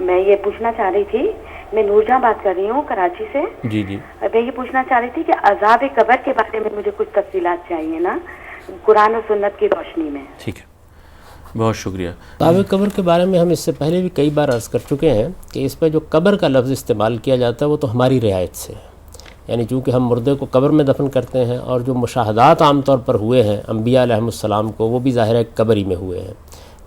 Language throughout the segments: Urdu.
میں یہ پوچھنا چاہ رہی تھی، میں نورجہاں بات کر رہی ہوں کراچی سے. جی جی. میں یہ پوچھنا چاہ رہی تھی کہ عذاب قبر کے بارے میں مجھے کچھ تفصیلات چاہیے نا، قرآن و سنت کی روشنی میں. ٹھیک ہے، بہت شکریہ. عذاب قبر کے بارے میں ہم اس سے پہلے بھی کئی بار عرض کر چکے ہیں کہ اس پہ جو قبر کا لفظ استعمال کیا جاتا ہے وہ تو ہماری رعایت سے ہے. یعنی چونکہ ہم مردے کو قبر میں دفن کرتے ہیں، اور جو مشاہدات عام طور پر ہوئے ہیں انبیاء علیہم السلام کو، وہ بھی ظاہر ہے قبر ہی میں ہوئے ہیں.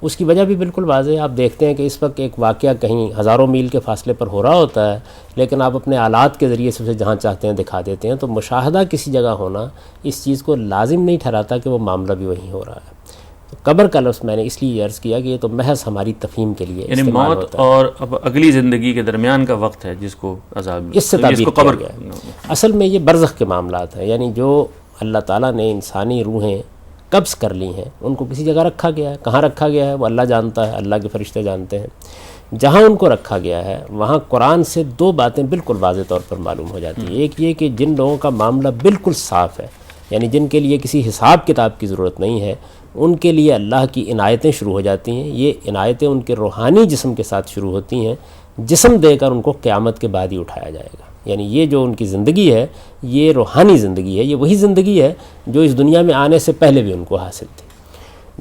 اس کی وجہ بھی بالکل واضح ہے. آپ دیکھتے ہیں کہ اس وقت ایک واقعہ کہیں ہزاروں میل کے فاصلے پر ہو رہا ہوتا ہے، لیکن آپ اپنے آلات کے ذریعے سے اسے جہاں چاہتے ہیں دکھا دیتے ہیں. تو مشاہدہ کسی جگہ ہونا اس چیز کو لازم نہیں ٹھہراتا کہ وہ معاملہ بھی وہیں ہو رہا ہے. تو قبر کا لفظ میں نے اس لیے عرض کیا کہ یہ تو محض ہماری تفہیم کے لیے یعنی استعمال موت ہوتا ہے. اور اب اگلی زندگی کے درمیان کا وقت ہے جس کو عذاب، اس سے تعبیر جس کو کیا قبر. گیا ہے. اصل میں یہ برزخ کے معاملات ہیں. یعنی جو اللہ تعالیٰ نے انسانی روحیں قبض کر لی ہیں ان کو کسی جگہ رکھا گیا ہے. کہاں رکھا گیا ہے وہ اللہ جانتا ہے، اللہ کے فرشتے جانتے ہیں. جہاں ان کو رکھا گیا ہے وہاں قرآن سے دو باتیں بالکل واضح طور پر معلوم ہو جاتی ہیں. ایک یہ کہ جن لوگوں کا معاملہ بالکل صاف ہے، یعنی جن کے لیے کسی حساب کتاب کی ضرورت نہیں ہے، ان کے لیے اللہ کی عنایتیں شروع ہو جاتی ہیں. یہ عنایتیں ان کے روحانی جسم کے ساتھ شروع ہوتی ہیں. جسم دے کر ان کو قیامت کے بعد ہی اٹھایا جائے گا. یعنی یہ جو ان کی زندگی ہے یہ روحانی زندگی ہے. یہ وہی زندگی ہے جو اس دنیا میں آنے سے پہلے بھی ان کو حاصل تھی.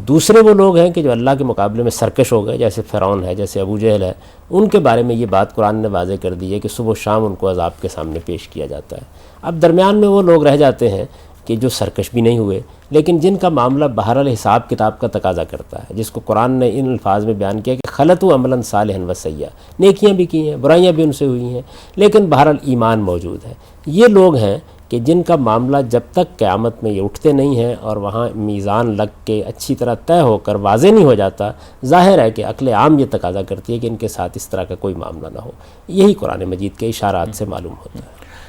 دوسرے وہ لوگ ہیں کہ جو اللہ کے مقابلے میں سرکش ہو گئے، جیسے فرعون ہے، جیسے ابو جہل ہے. ان کے بارے میں یہ بات قرآن نے واضح کر دی ہے کہ صبح و شام ان کو عذاب کے سامنے پیش کیا جاتا ہے. اب درمیان میں وہ لوگ رہ جاتے ہیں کہ جو سرکش بھی نہیں ہوئے، لیکن جن کا معاملہ بہرحال حساب کتاب کا تقاضا کرتا ہے، جس کو قرآن نے ان الفاظ میں بیان کیا کہ خلطوا عملا صالحا و سیئا، نیکیاں بھی کی ہیں، برائیاں بھی ان سے ہوئی ہیں، لیکن بہرحال ایمان موجود ہے. یہ لوگ ہیں کہ جن کا معاملہ جب تک قیامت میں یہ اٹھتے نہیں ہیں اور وہاں میزان لگ کے اچھی طرح طے ہو کر واضح نہیں ہو جاتا، ظاہر ہے کہ عقل عام یہ تقاضا کرتی ہے کہ ان کے ساتھ اس طرح کا کوئی معاملہ نہ ہو. یہی قرآن مجید کے اشارات سے معلوم ہوتا ہے.